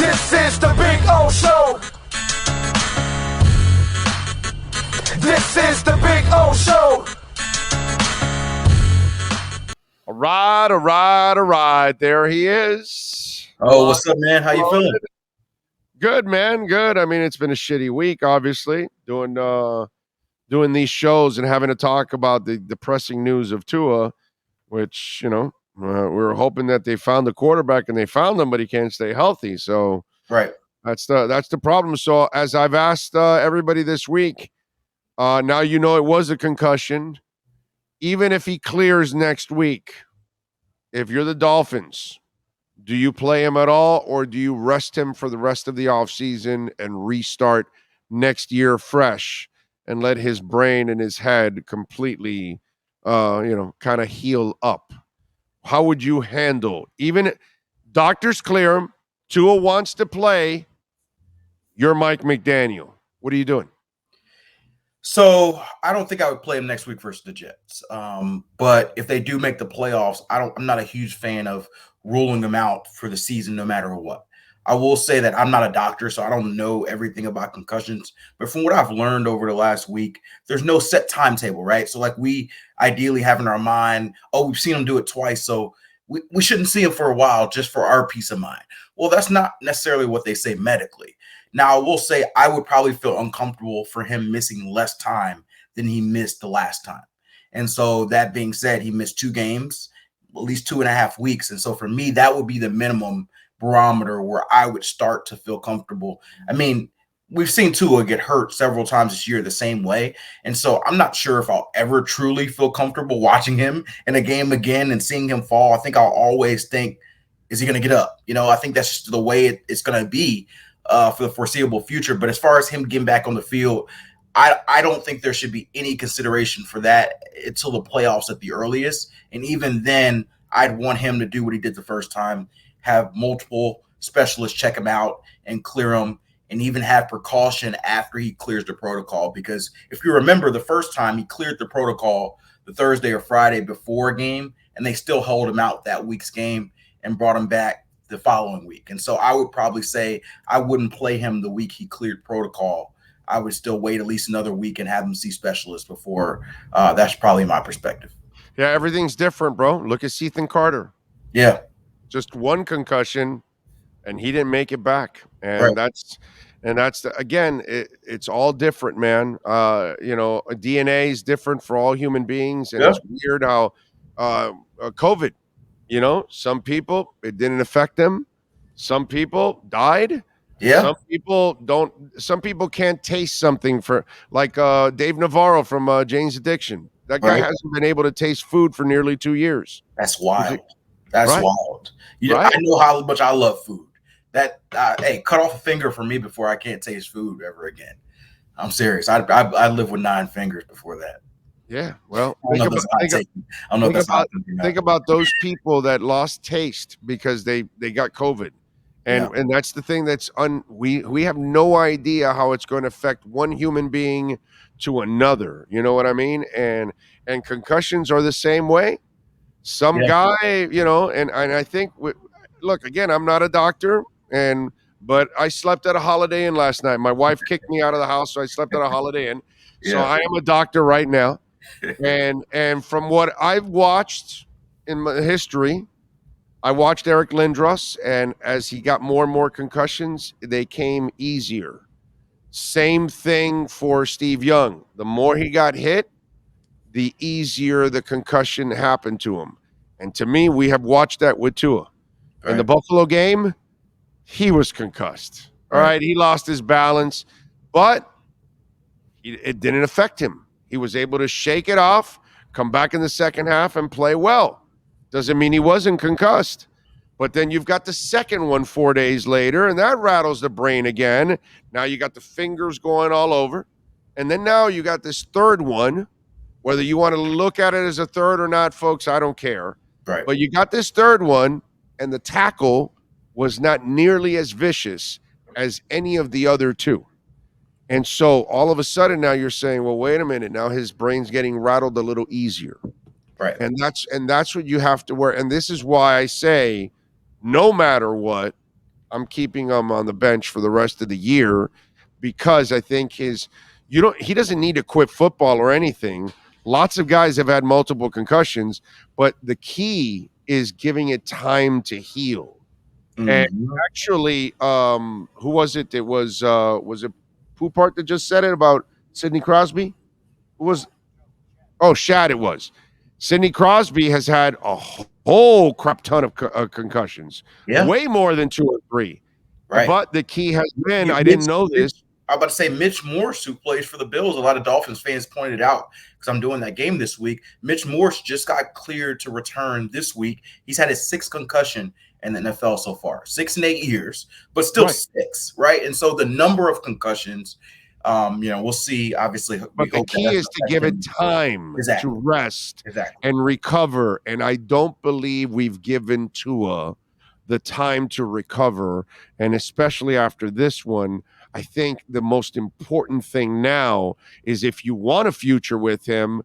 This is the Big O Show. This is the Big O Show. All right. There he is. Oh, what's up, man? How you feeling? Good, man. Good. I mean, it's been a shitty week, obviously, doing these shows and having to talk about the depressing news of Tua, which, we were hoping that they found the quarterback and they found him, but he can't stay healthy. So Right. that's the problem. So as I've asked everybody this week, now it was a concussion. Even if he clears next week, if you're the Dolphins, do you play him at all, or do you rest him for the rest of the offseason and restart next year fresh and let his brain and his head completely, kind of heal up? How would you handle, even doctors clear him, Tua wants to play, you're Mike McDaniel. What are you doing? So I don't think I would play him next week versus the Jets. But if they do make the playoffs, I'm not a huge fan of ruling them out for the season, no matter what. I will say that I'm not a doctor, so I don't know everything about concussions. But from what I've learned over the last week, there's no set timetable, right? So like we ideally have in our mind, we've seen him do it twice, so we shouldn't see him for a while just for our peace of mind. Well, that's not necessarily what they say medically. Now, I will say I would probably feel uncomfortable for him missing less time than he missed the last time. And so that being said, he missed 2 games, at least 2.5 weeks. And so for me, that would be the minimum barometer where I would start to feel comfortable. I mean, we've seen Tua get hurt several times this year the same way. And so I'm not sure if I'll ever truly feel comfortable watching him in a game again and seeing him fall. I think I'll always think, is he going to get up? I think that's just the way it's going to be for the foreseeable future. But as far as him getting back on the field, I don't think there should be any consideration for that until the playoffs at the earliest. And even then, I'd want him to do what he did the first time, have multiple specialists check him out and clear him, and even have precaution after he clears the protocol. Because if you remember, the first time he cleared the protocol the Thursday or Friday before a game, and they still held him out that week's game and brought him back the following week. And so I would probably say I wouldn't play him the week he cleared protocol. I would still wait at least another week and have him see specialists before. That's probably my perspective. Yeah, everything's different, bro. Look at Ethan Carter. Yeah. Just one concussion, and he didn't make it back. And Right. that's again, it's all different, man. DNA is different for all human beings, and It's weird how COVID, some people, it didn't affect them. Some people died. Yeah. Some people can't taste something for, like Dave Navarro from Jane's Addiction. That guy Right. hasn't been able to taste food for nearly 2 years. That's wild. That's Right. wild. Right. I know how much I love food. Hey, cut off a finger for me before I can't taste food ever again. I'm serious. I lived with 9 fingers before that. Yeah. Well, think about those people that lost taste because they got COVID. And that's the thing we have no idea how it's going to affect one human being to another. You know what I mean? And concussions are the same way. Some guy, and I think, look, again, I'm not a doctor, but I slept at a Holiday Inn last night. My wife kicked me out of the house, so I slept at a Holiday Inn. So I am a doctor right now. And from what I've watched in my history, I watched Eric Lindros, and as he got more and more concussions, they came easier. Same thing for Steve Young. The more he got hit, the easier the concussion happened to him. And to me, we have watched that with Tua. In the Buffalo game, he was concussed. All right, he lost his balance, but it didn't affect him. He was able to shake it off, come back in the second half, and play well. Doesn't mean he wasn't concussed. But then you've got the second one 4 days later, and that rattles the brain again. Now you got the fingers going all over. And then now you got this third one. Whether you want to look at it as a third or not, folks, I don't care. Right. But you got this third one, and the tackle was not nearly as vicious as any of the other 2. And so all of a sudden now you're saying, well, wait a minute. Now his brain's getting rattled a little easier. Right. And that's what you have to wear. And this is why I say, no matter what, I'm keeping him on the bench for the rest of the year because I think he doesn't need to quit football or anything. Lots of guys have had multiple concussions, but the key is giving it time to heal. And actually, who was it? It was it Poupart that just said it about Sidney Crosby? Who was Shad it was. Sidney Crosby has had a whole crap ton of concussions, way more than 2 or 3. Right. But the key has been, I didn't know this. I'm about to say Mitch Morse, who plays for the Bills. A lot of Dolphins fans pointed out because I'm doing that game this week. Mitch Morse just got cleared to return this week. He's had his 6th concussion in the NFL so far, 6 in 8 years, but still 6, right? And so the number of concussions, we'll see. Obviously, but the key is to give it time to rest and recover. And I don't believe we've given Tua the time to recover, and especially after this one. I think the most important thing now is if you want a future with him,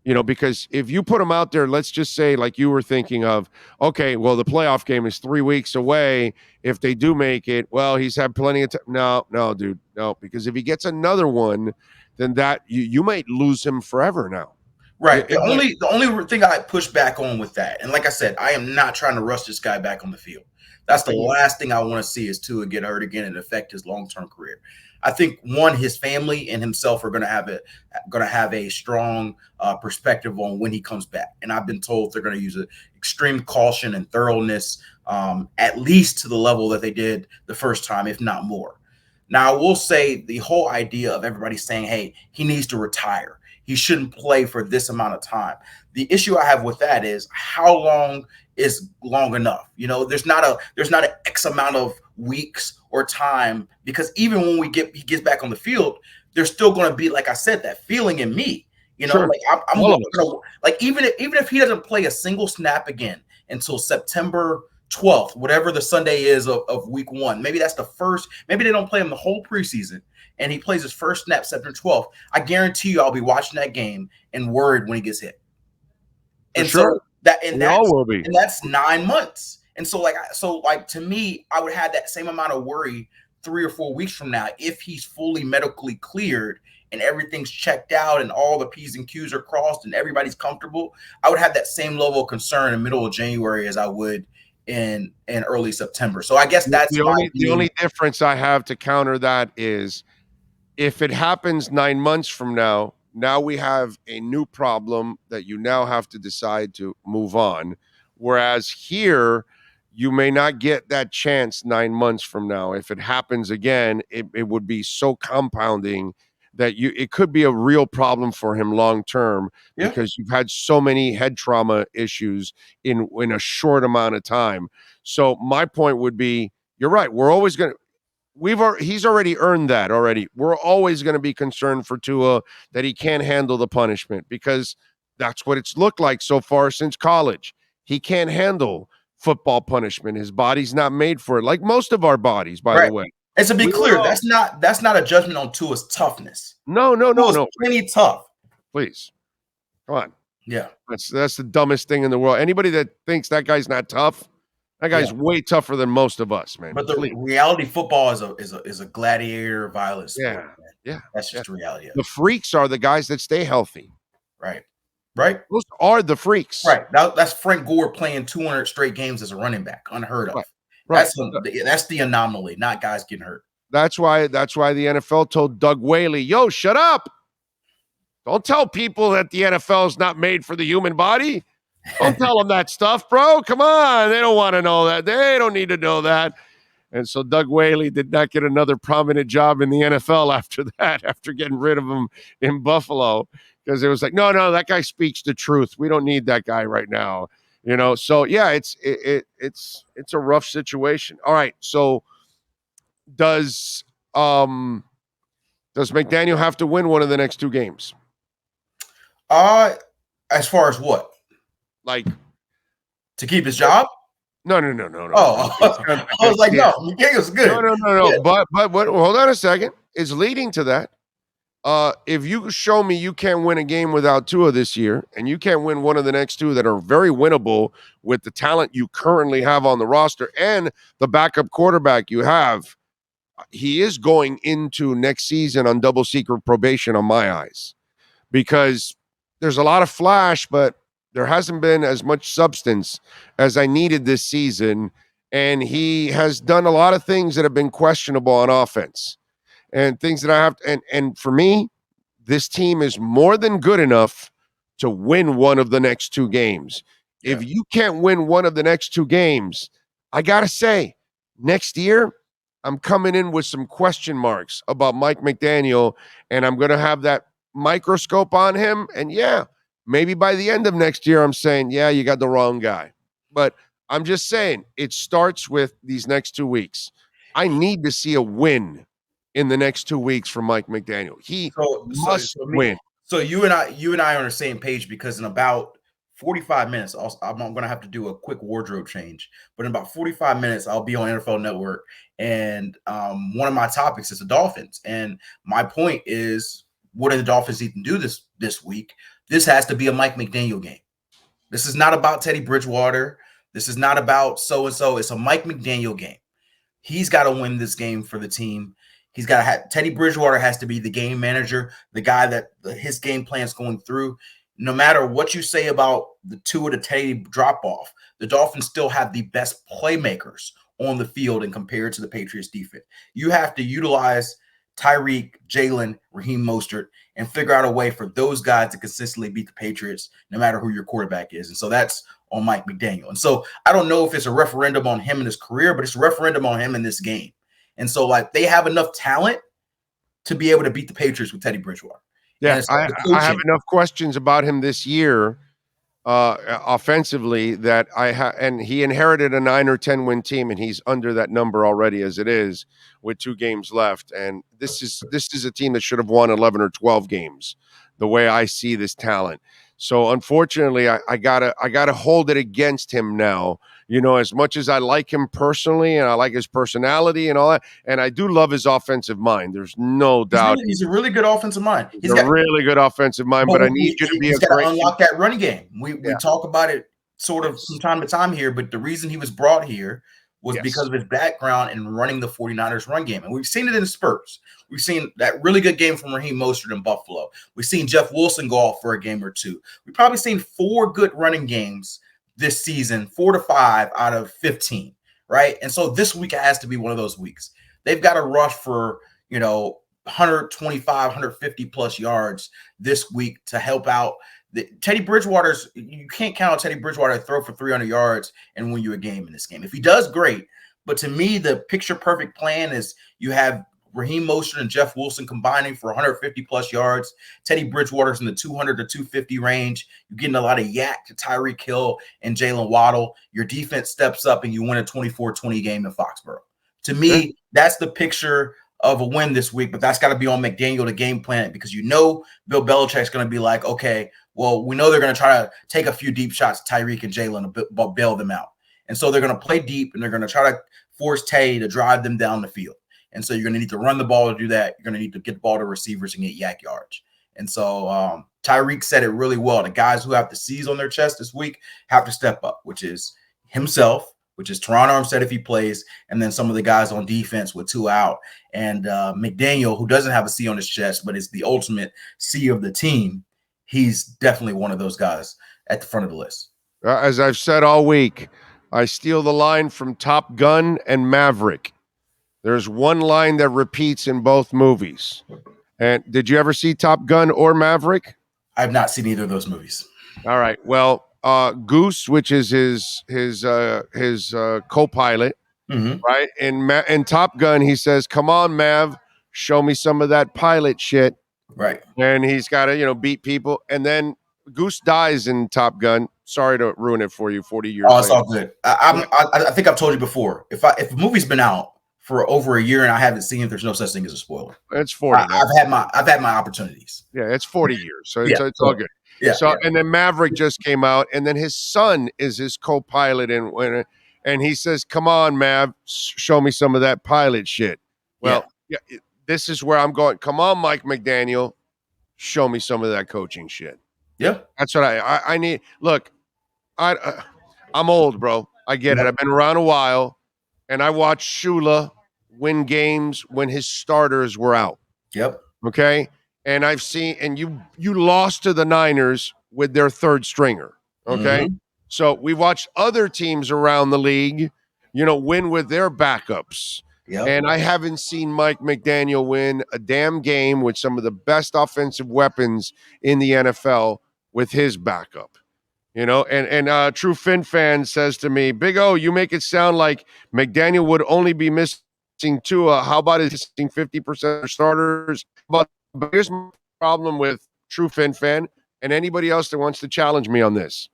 because if you put him out there, let's just say, like you were thinking of, okay, well, the playoff game is 3 weeks away. If they do make it, well, he's had plenty of time. No, dude, no, because if he gets another one, then that you might lose him forever now. Right. The only thing I push back on with that, and like I said, I am not trying to rush this guy back on the field. That's the last thing I want to see is Tua get hurt again and affect his long-term career. I think his family and himself are going to have a strong perspective on when he comes back, and I've been told they're going to use extreme caution and thoroughness, at least to the level that they did the first time, if not more. Now, I will say the whole idea of everybody saying, "Hey, he needs to retire. He shouldn't play for this amount of time." The issue I have with that is how long is long enough? There's not an X amount of weeks or time, because even when he gets back on the field, there's still going to be, like I said, that feeling in me. Sure. Like I'm gonna, like even if he doesn't play a single snap again until September 12th, whatever the Sunday is of week 1, maybe that's the first. Maybe they don't play him the whole preseason, and he plays his first snap September 12th. I guarantee you, I'll be watching that game and worried when he gets hit. And sure. And that's 9 months. And so to me, I would have that same amount of worry 3 or 4 weeks from now if he's fully medically cleared and everything's checked out and all the P's and Q's are crossed and everybody's comfortable. I would have that same level of concern in the middle of January as I would in early September. So I guess that's the only difference I have to counter that is if it happens 9 months from now, we have a new problem that you now have to decide to move on. Whereas here, you may not get that chance 9 months from now. If it happens again, it would be so compounding that it could be a real problem for him long term, because you've had so many head trauma issues in a short amount of time. So my point would be, you're right. We're always going to. He's already earned that already. We're always going to be concerned for Tua that he can't handle the punishment, because that's what it's looked like so far since college. He can't handle football punishment. His body's not made for it, like most of our bodies, by the way. And to be clear, that's not a judgment on Tua's toughness. No. Plenty tough. Please, come on. Yeah, that's the dumbest thing in the world. Anybody that thinks that guy's not tough, that guy's way tougher than most of us, man. But the reality, football is a gladiator violence sport. Yeah. That's just the reality of it. The freaks are the guys that stay healthy. Right. Those are the freaks. Right. That's Frank Gore playing 200 straight games as a running back, unheard of. Right. That's the anomaly, not guys getting hurt. That's why the NFL told Doug Whaley, "Yo, shut up. Don't tell people that the NFL is not made for the human body. Don't tell them that stuff, bro. Come on. They don't want to know that. They don't need to know that." And so Doug Whaley did not get another prominent job in the NFL after that, after getting rid of him in Buffalo, because it was like, no, that guy speaks the truth. We don't need that guy right now. So yeah, it's a rough situation. All right. So does McDaniel have to win one of the next 2 games? As far as what? Like to keep his job? No. Oh, I was like, no, McDaniel's good. No. Yeah. But hold on a second. It's leading to that. If you show me you can't win a game without Tua this year, and you can't win one of the next two that are very winnable with the talent you currently have on the roster and the backup quarterback you have, he is going into next season on double secret probation on my eyes, because there's a lot of flash, but there hasn't been as much substance as I needed this season. And he has done a lot of things that have been questionable on offense and things that I have. And for me, this team is more than good enough to win one of the next two games. Yeah. If you can't win one of the next two games, I got to say, next year, I'm coming in with some question marks about Mike McDaniel, and I'm going to have that microscope on him. And yeah, maybe by the end of next year, I'm saying, yeah, you got the wrong guy. But I'm just saying, it starts with these next 2 weeks. I need to see a win in the next 2 weeks from Mike McDaniel. He must win. So you and I are on the same page, because in about 45 minutes, I'm going to have to do a quick wardrobe change. But in about 45 minutes, I'll be on NFL Network, and one of my topics is the Dolphins. And my point is, what do the Dolphins need to do this week? This has to be a Mike McDaniel game. This is not about Teddy Bridgewater. This is not about so-and-so. It's a Mike McDaniel game. He's got to win this game for the team. He's got to have Teddy Bridgewater has to be the game manager, the guy that his game plan's going through. No matter what you say about the Tua to Teddy drop off, the Dolphins still have the best playmakers on the field and compared to the Patriots defense. You have to utilize Tyreek, Jalen, Raheem Mostert, and figure out a way for those guys to consistently beat the Patriots, no matter who your quarterback is. And so that's on Mike McDaniel. And so I don't know if it's a referendum on him in his career, but it's a referendum on him in this game. And so, like, they have enough talent to be able to beat the Patriots with Teddy Bridgewater. Yeah, I have enough questions about him this year offensively that and he inherited a 9 or 10 win team, and he's under that number already as it is with 2 games left. And this is a team that should have won 11 or 12 games the way I see this talent. So unfortunately, I gotta hold it against him now. You know, as much as I like him personally and I like his personality and all that, and I do love his offensive mind. There's no doubt. He's a really good offensive mind. He's got a really good offensive mind, but I need you to be he's got to unlock that running game. We talk about it sort of from time to time here, but the reason he was brought here was because of his background in running the 49ers run game. And we've seen it in the Spurs. We've seen that really good game from Raheem Mostert in Buffalo. We've seen Jeff Wilson go off for a game or two. We've probably seen 4 good running games this season, 4 to 5 out of 15, right? And so this week has to be one of those weeks. They've got to rush for, 125, 150 plus yards this week to help out. Teddy Bridgewater's, you can't count on Teddy Bridgewater to throw for 300 yards and win you a game in this game. If he does, great. But to me, the picture perfect plan is you have Raheem Mostert and Jeff Wilson combining for 150 plus yards. Teddy Bridgewater's in the 200 to 250 range. You're getting a lot of yak to Tyreek Hill and Jalen Waddle. Your defense steps up and you win a 24-20 game in Foxborough. To me, that's the picture of a win this week, but that's got to be on McDaniel to game plan it, because Bill Belichick's going to be like, okay, well, we know they're going to try to take a few deep shots to Tyreek and Jalen to bail them out. And so they're going to play deep, and they're going to try to force Teddy to drive them down the field. And so you're going to need to run the ball to do that. You're going to need to get the ball to receivers and get yak yards. And so Tyreek said it really well. The guys who have the C's on their chest this week have to step up, which is himself, which is Teron Armstead if he plays, and then some of the guys on defense with 2 out. And McDaniel, who doesn't have a C on his chest, but is the ultimate C of the team, he's definitely one of those guys at the front of the list. As I've said all week, I steal the line from Top Gun and Maverick. There's one line that repeats in both movies. And did you ever see Top Gun or Maverick? I've not seen either of those movies. All right. Well, Goose, which is his co-pilot, right? In Top Gun, he says, "Come on, Mav, show me some of that pilot shit." Right. And he's got to, beat people. And then Goose dies in Top Gun. Sorry to ruin it for you 40 years later. It's later. all good. I think I've told you before, if a movie's been out for over a year and I haven't seen it, there's no such thing as a spoiler. It's 40. I've had my opportunities. Yeah, it's 40 years. So it's all good. Yeah. So and then Maverick just came out, and then his son is his co-pilot, and he says, "Come on, Mav, show me some of that pilot shit." Well, this is where I'm going. Come on, Mike McDaniel, show me some of that coaching shit. Yeah. That's what I need. Look, I'm old, bro. I get it. Yep. I've been around a while, and I watched Shula win games when his starters were out. Yep. Okay, and I've seen, and you lost to the Niners with their third stringer. Okay, so we watched other teams around the league, win with their backups. Yep. And I haven't seen Mike McDaniel win a damn game with some of the best offensive weapons in the NFL with his backup. And True Fin fan says to me, Big O, you make it sound like McDaniel would only be missing Tua. How about his missing 50% of starters? But here's my problem with True Fin fan and anybody else that wants to challenge me on this.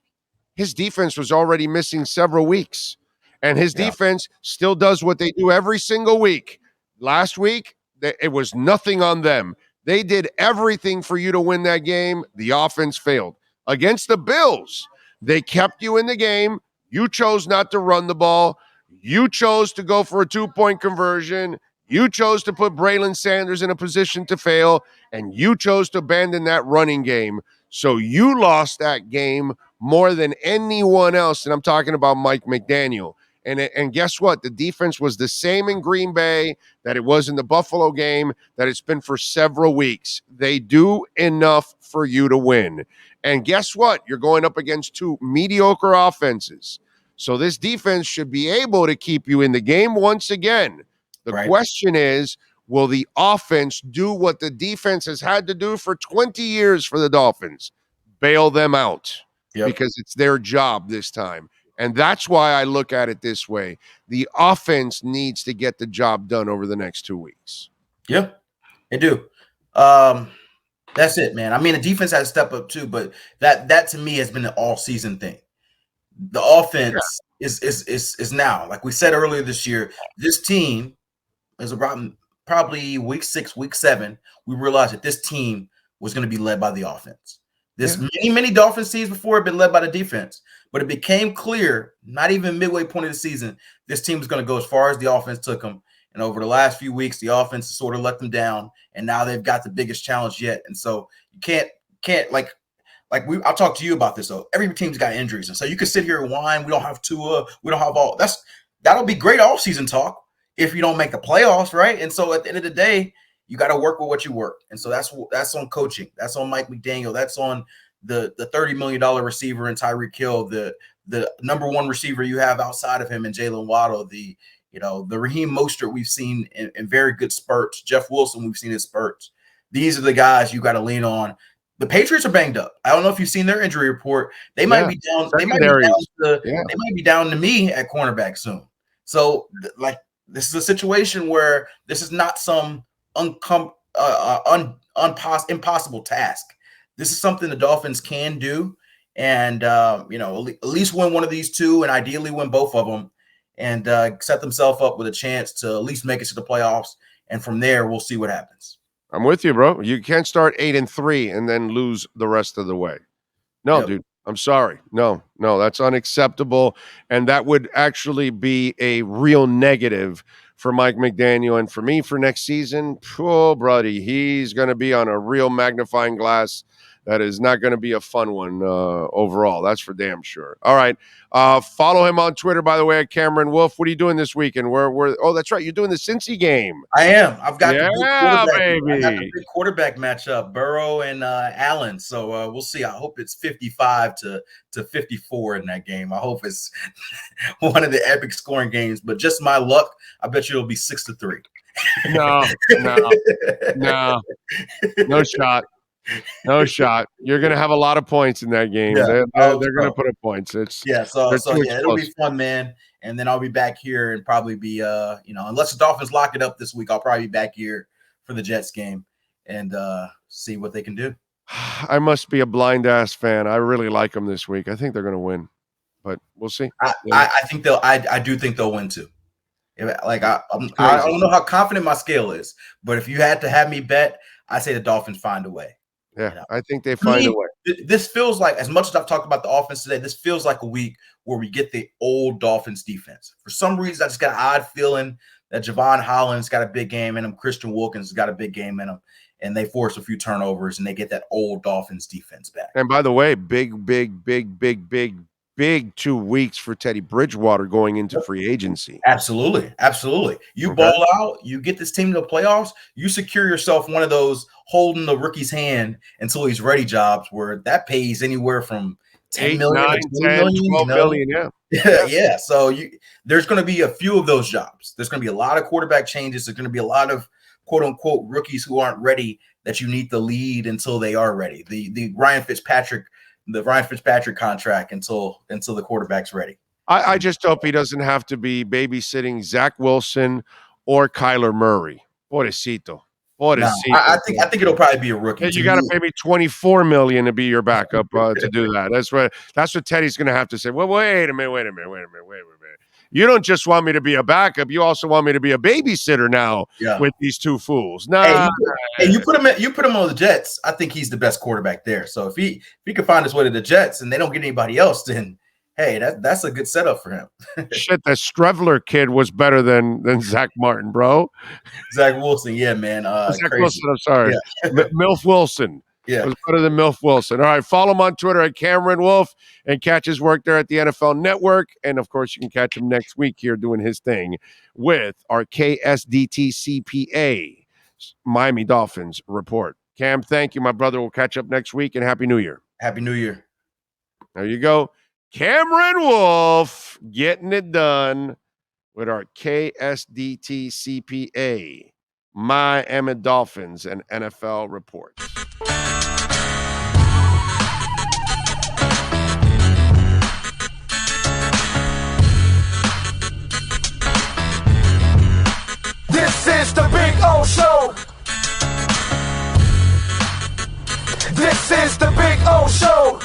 His defense was already missing several weeks, and his defense still does what they do every single week. Last week, it was nothing on them. They did everything for you to win that game. The offense failed. Against the Bills, they kept you in the game. You chose not to run the ball. You chose to go for a 2-point conversion. You chose to put Braylon Sanders in a position to fail, and you chose to abandon that running game. So you lost that game more than anyone else, and I'm talking about Mike McDaniel. And guess what? The defense was the same in Green Bay that it was in the Buffalo game, that it's been for several weeks. They do enough for you to win. And guess what? You're going up against two mediocre offenses. So this defense should be able to keep you in the game once again. The question is, will the offense do what the defense has had to do for 20 years for the Dolphins? Bail them out because it's their job this time. And that's why I look at it this way. The offense needs to get the job done over the next 2 weeks. Yeah, they do. That's it, man. I mean, the defense has to step up too, but that to me has been an all-season thing. The offense is now, like we said earlier this year, this team is around probably week 6, week 7. We realized that this team was going to be led by the offense. Many Dolphins teams before had been led by the defense, but it became clear, not even midway point of the season, this team was going to go as far as the offense took them. And over the last few weeks, the offense sort of let them down, and now they've got the biggest challenge yet. And so you can't I'll talk to you about this though. Every team's got injuries, and so you can sit here and whine. We don't have Tua. We don't have all. That'll be great all season talk if you don't make the playoffs, right? And so at the end of the day, you got to work with what you work. And so that's on coaching. That's on Mike McDaniel. That's on the $30 million receiver in Tyreek Hill, the number one receiver you have outside of him in Jalen Waddle, the Raheem Mostert we've seen in very good spurts. Jeff Wilson we've seen in spurts. These are the guys you got to lean on. The Patriots are banged up. I don't know if you've seen their injury report. They might be down. They might be down to me at cornerback soon. So this is a situation where this is not some impossible task. This is something the Dolphins can do, and at least win one of these two, and ideally win both of them, and set themselves up with a chance to at least make it to the playoffs. And from there, we'll see what happens. I'm with you, bro. You can't start 8-3 and then lose the rest of the way. No, dude. I'm sorry. No, that's unacceptable. And that would actually be a real negative for Mike McDaniel and for me for next season. Oh, buddy, he's going to be on a real magnifying glass. That is not going to be a fun one overall. That's for damn sure. All right. Follow him on Twitter, by the way, at Cameron Wolfe. What are you doing this weekend? Oh, that's right. You're doing the Cincy game. I am. I've got the big quarterback matchup, Burrow and Allen. So we'll see. I hope it's 55 to 54 in that game. I hope it's one of the epic scoring games. But just my luck, I bet you it'll be 6-3. No shot. No shot. You're going to have a lot of points in that game. Yeah, they're going to put up points. It'll be fun, man. And then I'll be back here and probably be, unless the Dolphins lock it up this week, I'll probably be back here for the Jets game and see what they can do. I must be a blind ass fan. I really like them this week. I think they're going to win, but we'll see. I think I do think they'll win too. I don't know how confident my scale is, but if you had to have me bet, I say the Dolphins find a way. Yeah, I think they find a way. This feels like, as much as I've talked about the offense today, this feels like a week where we get the old Dolphins defense. For some reason, I just got an odd feeling that Javon Holland's got a big game in him. Christian Wilkins has got a big game in him. And they force a few turnovers, and they get that old Dolphins defense back. And by the way, big 2 weeks for Teddy Bridgewater going into free agency. Absolutely. You bowl out, you get this team to the playoffs, you secure yourself one of those holding the rookie's hand until he's ready jobs where that pays anywhere from 10 million to 20 million, 12 million, yeah. So there's going to be a few of those jobs. There's going to be a lot of quarterback changes. There's going to be a lot of quote unquote rookies who aren't ready that you need to lead until they are ready. The Ryan Fitzpatrick contract until the quarterback's ready. I just hope he doesn't have to be babysitting Zach Wilson or Kyler Murray. Pobrecito. No, I think it'll probably be a rookie. You got to pay me $24 million to be your backup to do that. That's what Teddy's going to have to say. Well, wait a minute. You don't just want me to be a backup. You also want me to be a babysitter now with these two fools. No, you put him on the Jets. I think he's the best quarterback there. So if he can find his way to the Jets and they don't get anybody else, then hey, that's a good setup for him. Shit, that Strevler kid was better than Zach Martin, bro. Zach Wilson, yeah, man. Zach Wilson, I'm sorry. Yeah. Milf Wilson. Yeah. Was better than Milf Wilson. All right, follow him on Twitter at Cameron Wolfe and catch his work there at the NFL Network. And, of course, you can catch him next week here doing his thing with our KSDT CPA Miami Dolphins report. Cam, thank you, my brother. We'll catch up next week, and Happy New Year. Happy New Year. There you go. Cameron Wolfe getting it done with our KSDT CPA Miami Dolphins and NFL report. This is the Big O Show. This is the Big O Show.